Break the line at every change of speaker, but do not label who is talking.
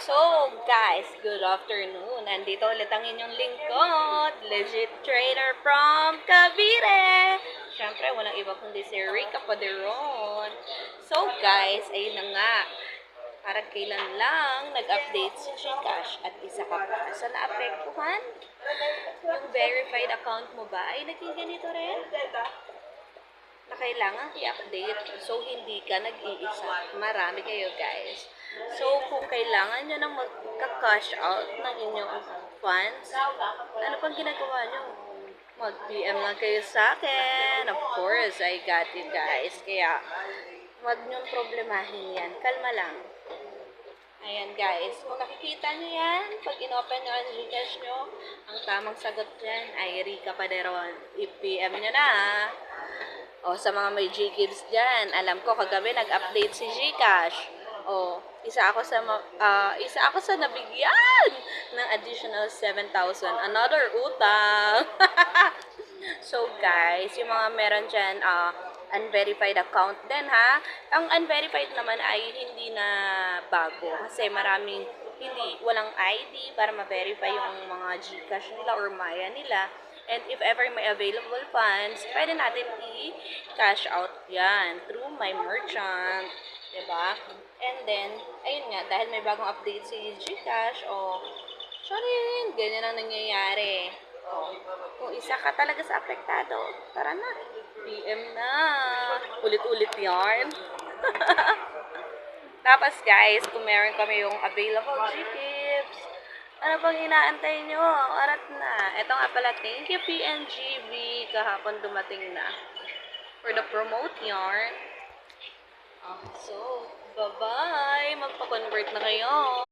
So, guys, good afternoon. Nandito ulit ang inyong lingkod, legit trader from Cavite. Siyempre, walang iba kundi si Rica Paderon. So, guys, ayun na nga. Parang kailan lang nag-update si Gcash at isa ka pa sa naapektuhan. Yung verified account mo ba ay naging ganito rin? Na kailangan i-update. So, hindi ka nag-iisa. Marami kayo, guys. So, kung kailangan nyo nang magka-cash out ng inyong funds, ano pang ginagawa nyo? Mag-PM lang kayo sa akin. Of course, I got you, guys. Kaya, huwag nyong problemahin yan. Kalma lang. Ayan, guys. Kung nakikita nyo yan, pag inopen nyo ang Gcash nyo, ang tamang sagot dyan ay Rica Paderon. I-PM nyo na, o, sa mga may Ggives dyan, alam ko kagabi nag-update si Gcash. O, isa ako sa nabigyan ng additional 7,000. Another utang. So, guys, yung mga meron dyan, unverified account din, ha? Ang unverified naman ay hindi na bago. Kasi maraming walang ID para ma-verify yung mga Gcash nila or Maya nila. And if ever may available funds, pwede natin i-cash out yan through my merchant. Diba? And then, ayun nga, dahil may bagong update si Gcash, sorry, ganyan ang nangyayari. Kung isa ka talaga sa apektado, tara na, PM na. Ulit-ulit yarn. Tapos guys, kung meron kami yung available Ggives, ano bang inaantay nyo? Arat na. Ito nga pala, thank you PNGV. Kahapon dumating na. For the promote yarn. So, bye-bye. Magpa-convert na kayo.